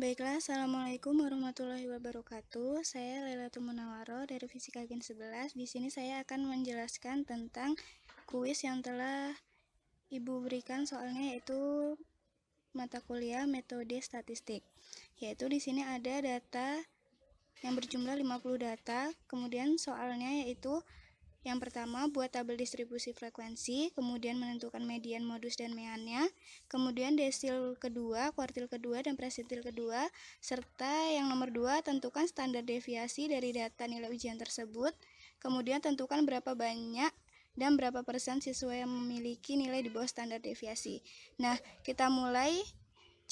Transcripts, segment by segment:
Baiklah, Assalamualaikum warahmatullahi wabarakatuh. Saya Lailatul Munawwaroh dari Fisika Gen 11. Di sini saya akan menjelaskan tentang kuis yang telah Ibu berikan soalnya yaitu mata kuliah metode statistik. Yaitu di sini ada data yang berjumlah 50 data, kemudian soalnya yaitu yang pertama, buat tabel distribusi frekuensi, kemudian menentukan median, modus, dan meannya, kemudian desil kedua, kuartil kedua, dan persentil kedua, serta yang nomor 2, tentukan standar deviasi dari data nilai ujian tersebut, kemudian tentukan berapa banyak dan berapa persen siswa yang memiliki nilai di bawah standar deviasi. Nah, kita mulai.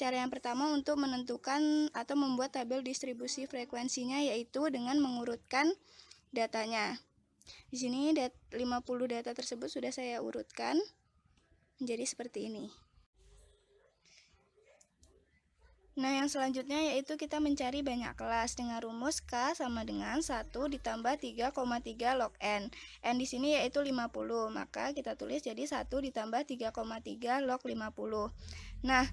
Cara yang pertama untuk menentukan atau membuat tabel distribusi frekuensinya yaitu dengan mengurutkan datanya. Di sini 50 data tersebut sudah saya urutkan menjadi seperti ini. Nah, yang selanjutnya yaitu kita mencari banyak kelas dengan rumus K sama dengan 1 ditambah 3,3 log N. N di sini yaitu 50, maka kita tulis jadi 1 ditambah 3,3 log 50. Nah,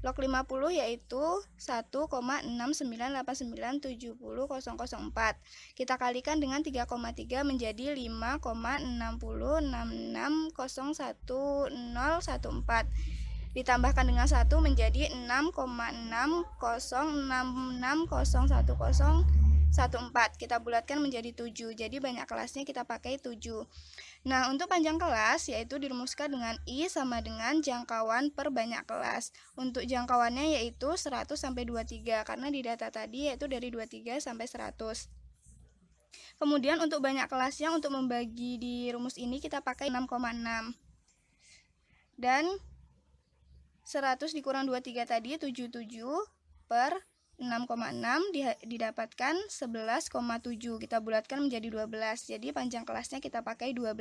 log 50 yaitu 1,698970,004. Kita kalikan dengan 3,3 menjadi 5,6066011014. Ditambahkan dengan 1 menjadi 6,6066011014. Kita bulatkan menjadi 7. Jadi banyak kelasnya kita pakai 7. Nah, untuk panjang kelas yaitu dirumuskan dengan I sama dengan jangkauan per banyak kelas. Untuk jangkauannya yaitu 100 sampai 23 karena di data tadi yaitu dari 23 sampai 100. Kemudian untuk banyak kelasnya untuk membagi di rumus ini kita pakai 6,6. Dan 100 dikurang 23 tadi 77 per 6,6 didapatkan 11,7. Kita bulatkan menjadi 12. Jadi panjang kelasnya kita pakai 12.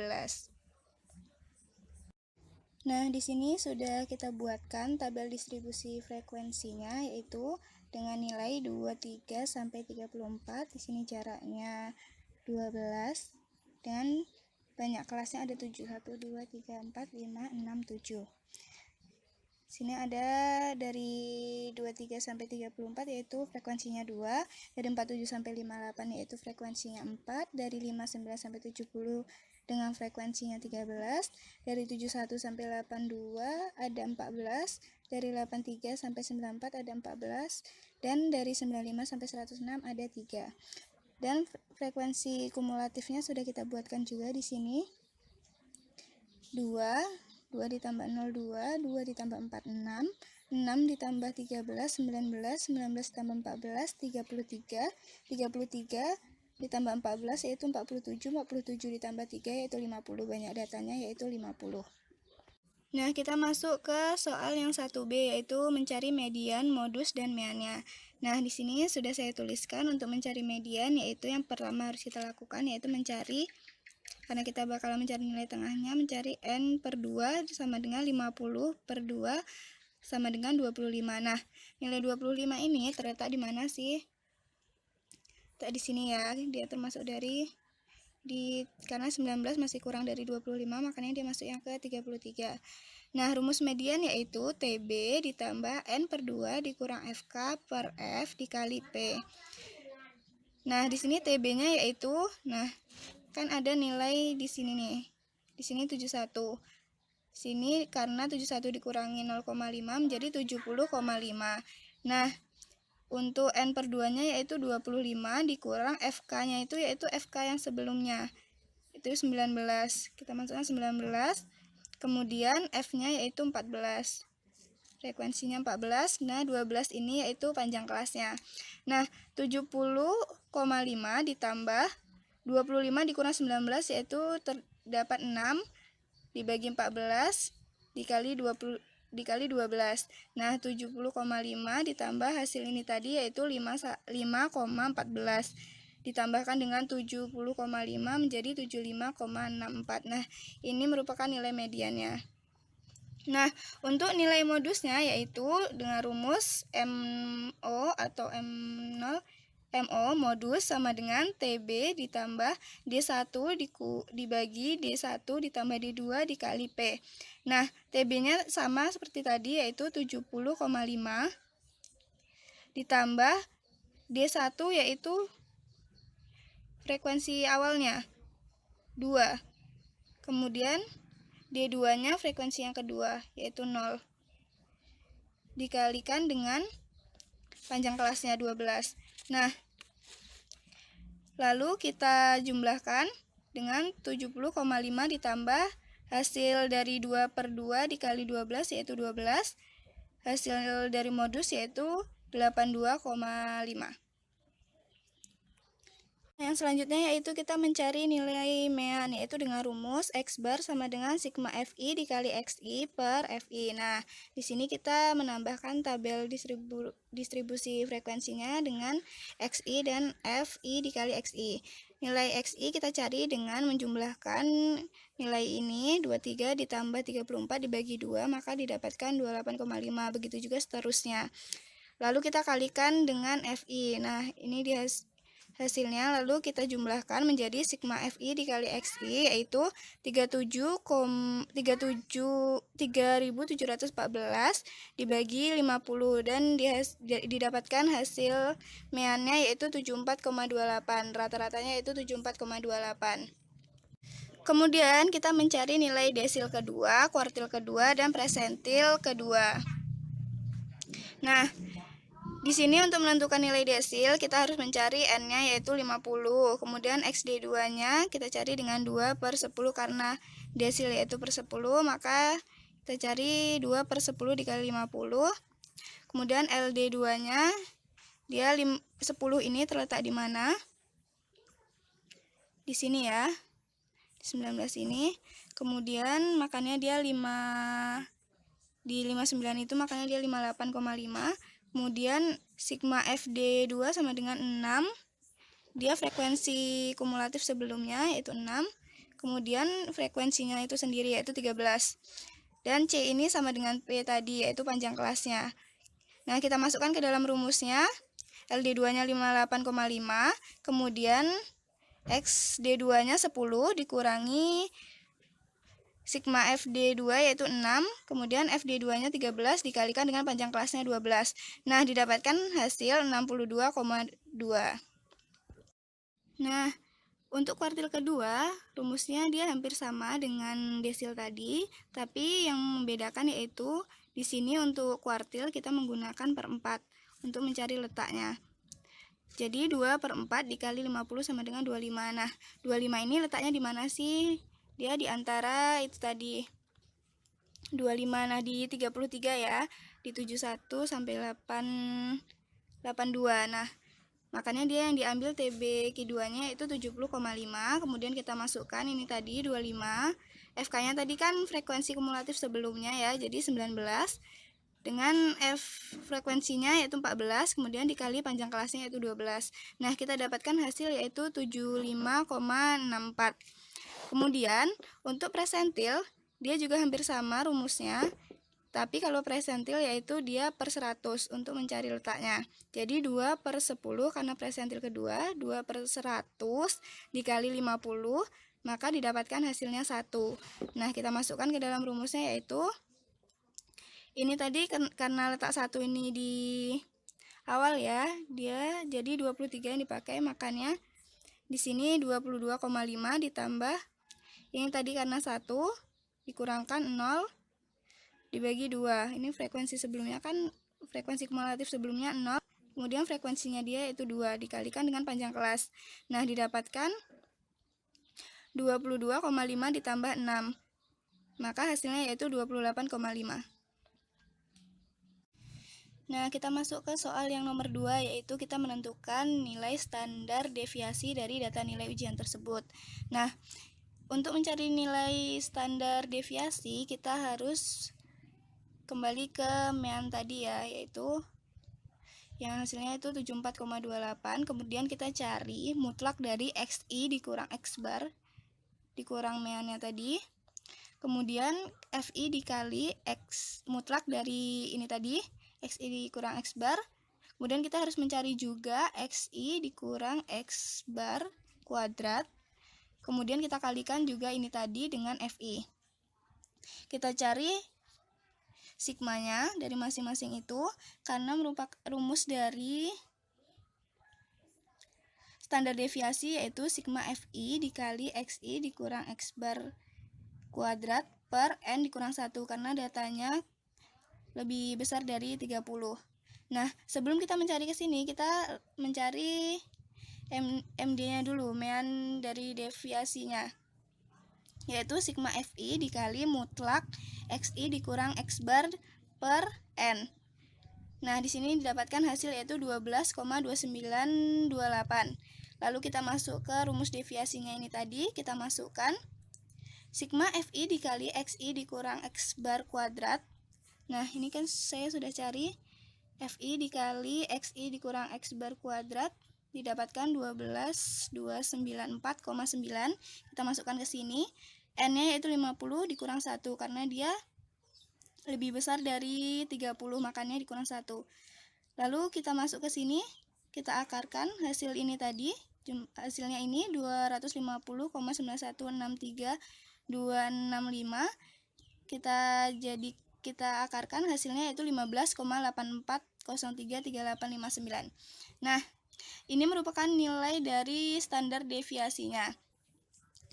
Nah, di sini sudah kita buatkan tabel distribusi frekuensinya yaitu dengan nilai 23 sampai 34. Di sini jaraknya 12 dan banyak kelasnya ada 7. 1 2 3 4 5 6 7. Sini ada dari 23 sampai 34 yaitu frekuensinya 2, dari 47 sampai 58 yaitu frekuensinya 4, dari 59 sampai 70 dengan frekuensinya 13, dari 71 sampai 82 ada 14, dari 83 sampai 94 ada 14, dan dari 95 sampai 106 ada 3. Dan frekuensi kumulatifnya sudah kita buatkan juga di sini. 2 ditambah 0, 2 ditambah 4, 6 ditambah 13, 19 ditambah 14, 33 ditambah 14 yaitu 47 ditambah 3 yaitu 50, banyak datanya yaitu 50. Nah, kita masuk ke soal yang 1B yaitu mencari median, modus, dan meannya. Nah, di sini sudah saya tuliskan untuk mencari median yaitu yang pertama harus kita lakukan yaitu mencari, karena kita bakal mencari nilai tengahnya, mencari N per 2 sama dengan 50 per 2 sama dengan 25. Nah, nilai 25 ini terletak di mana sih? Di sini ya, dia termasuk karena 19 masih kurang dari 25, makanya dia masuk yang ke 33. Nah, rumus median yaitu TB ditambah N per 2 dikurang FK per F dikali P. Nah, di sini TB-nya yaitu, kan ada nilai di sini nih. Di sini 71. Sini karena 71 dikurangi 0,5 menjadi 70,5. Nah, untuk N per 2-nya yaitu 25 dikurang FK-nya itu yaitu FK yang sebelumnya. Itu 19. Kita masukkan 19. Kemudian F-nya yaitu 14. Frekuensinya 14. Nah, 12 ini yaitu panjang kelasnya. Nah, 70,5 ditambah 25 dikurang 19 yaitu terdapat 6 dibagi 14 dikali 12. Nah, 70,5 ditambah hasil ini tadi yaitu 5,14 ditambahkan dengan 70,5 menjadi 75,64. Nah, ini merupakan nilai mediannya. Nah, untuk nilai modusnya yaitu dengan rumus MO atau M0 MO modus sama dengan TB ditambah D1 dibagi D1 ditambah D2 dikali P. Nah, TB-nya sama seperti tadi yaitu 70,5 ditambah D1 yaitu frekuensi awalnya 2. Kemudian D2-nya frekuensi yang kedua yaitu 0. Dikalikan dengan panjang kelasnya 12. Nah, lalu kita jumlahkan dengan 70,5 ditambah hasil dari 2/2 dikali 12 yaitu 12. Hasil dari modus yaitu 82,5. Yang selanjutnya yaitu kita mencari nilai mean, yaitu dengan rumus X bar sama dengan sigma Fi dikali Xi per Fi. Nah, di sini kita menambahkan tabel distribusi frekuensinya dengan Xi dan Fi dikali Xi. Nilai Xi kita cari dengan menjumlahkan nilai ini 23 ditambah 34 dibagi 2, maka didapatkan 28,5. Begitu juga seterusnya. Lalu kita kalikan dengan Fi. Nah, ini hasilnya lalu kita jumlahkan menjadi sigma Fi dikali Xi yaitu 3714 dibagi 50 dan didapatkan hasil meannya yaitu 74,28. Rata-ratanya yaitu 74,28. Kemudian kita mencari nilai desil kedua, kuartil kedua, dan presentil kedua. Nah, di sini untuk menentukan nilai desil kita harus mencari N-nya yaitu 50. Kemudian XD2-nya kita cari dengan 2/10 karena desil yaitu per 10, maka kita cari 2/10 dikali 50. Kemudian LD2-nya dia 10 ini terletak di mana? Di sini ya. Di 19 ini. Kemudian makanya dia 5 di 59 itu makanya dia 58,5. Kemudian sigma FD2 sama dengan 6. Dia frekuensi kumulatif sebelumnya yaitu 6. Kemudian frekuensinya itu sendiri yaitu 13. Dan C ini sama dengan P tadi yaitu panjang kelasnya. Nah, kita masukkan ke dalam rumusnya. LD2-nya 58,5. Kemudian XD2-nya 10 dikurangi sigma FD2 yaitu 6, kemudian FD2-nya 13 dikalikan dengan panjang kelasnya 12. Nah, didapatkan hasil 62,2. Nah, untuk kuartil kedua, rumusnya dia hampir sama dengan desil tadi, tapi yang membedakan yaitu di sini untuk kuartil kita menggunakan per 4 untuk mencari letaknya. Jadi 2/4 dikali 50 sama dengan 25. Nah, 25 ini letaknya di mana sih? Dia di antara itu tadi 25, nah di 33 ya, di 71 sampai 82. Nah, makanya dia yang diambil TB Q2-nya itu 70,5. Kemudian kita masukkan ini tadi 25. FK-nya tadi kan frekuensi kumulatif sebelumnya ya, jadi 19. Dengan frekuensinya yaitu 14, kemudian dikali panjang kelasnya yaitu 12. Nah, kita dapatkan hasil yaitu 75,64. Kemudian, untuk presentil, dia juga hampir sama rumusnya. Tapi kalau presentil yaitu dia per 100 untuk mencari letaknya. Jadi 2/10 karena presentil kedua, 2/100 dikali 50, maka didapatkan hasilnya 1. Nah, kita masukkan ke dalam rumusnya yaitu ini tadi karena letak 1 ini di awal ya, dia jadi 23 yang dipakai, makanya di sini 22,5 ditambah ini tadi karena 1 dikurangkan 0 dibagi 2. Ini frekuensi sebelumnya kan frekuensi kumulatif sebelumnya 0, kemudian frekuensinya dia itu 2 dikalikan dengan panjang kelas. Nah, didapatkan 22,5 ditambah 6. Maka hasilnya yaitu 28,5. Nah, kita masuk ke soal yang nomor 2, yaitu kita menentukan nilai standar deviasi dari data nilai ujian tersebut. Nah, untuk mencari nilai standar deviasi, kita harus kembali ke mean tadi ya, yaitu yang hasilnya itu 74,28. Kemudian kita cari mutlak dari Xi dikurang X bar dikurang meannya tadi. Kemudian Fi dikali X mutlak dari ini tadi, Xi dikurang X bar. Kemudian kita harus mencari juga Xi dikurang X bar kuadrat. Kemudian kita kalikan juga ini tadi dengan Fi. Kita cari sigmanya dari masing-masing itu karena merupakan rumus dari standar deviasi, yaitu sigma Fi dikali Xi dikurang X bar kuadrat per N dikurang 1 karena datanya lebih besar dari 30. Nah, sebelum kita mencari ke sini, kita mencari MD-nya dulu, mean dari deviasinya, yaitu sigma Fi dikali mutlak Xi dikurang X bar per N. Nah, di sini didapatkan hasil yaitu 12,2928. Lalu kita masuk ke rumus deviasinya ini tadi, kita masukkan sigma Fi dikali Xi dikurang X bar kuadrat. Nah, ini kan saya sudah cari Fi dikali Xi dikurang X bar kuadrat, didapatkan 12.294,9. Kita masukkan ke sini. N-nya yaitu 50 dikurang 1 karena dia lebih besar dari 30, makanya dikurang 1. Lalu kita masuk ke sini, kita akarkan hasil ini tadi. Hasilnya ini 250,9163,265. Kita akarkan hasilnya yaitu 15,84033859. Nah, ini merupakan nilai dari standar deviasinya.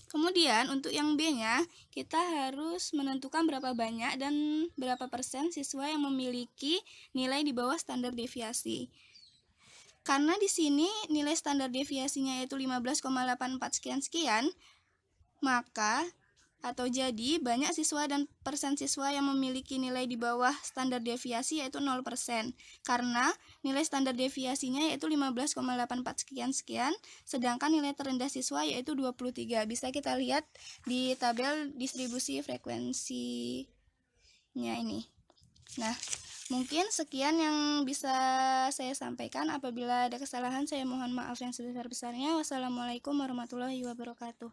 Kemudian untuk yang B-nya, kita harus menentukan berapa banyak dan berapa persen siswa yang memiliki nilai di bawah standar deviasi. Karena di sini nilai standar deviasinya yaitu 15,84 sekian-sekian, maka jadi banyak siswa dan persen siswa yang memiliki nilai di bawah standar deviasi yaitu 0%. Karena nilai standar deviasinya yaitu 15,84 sekian-sekian, sedangkan nilai terendah siswa yaitu 23. Bisa kita lihat di tabel distribusi frekuensinya ini. Nah, mungkin sekian yang bisa saya sampaikan. Apabila ada kesalahan, saya mohon maaf yang sebesar-besarnya. Wassalamualaikum warahmatullahi wabarakatuh.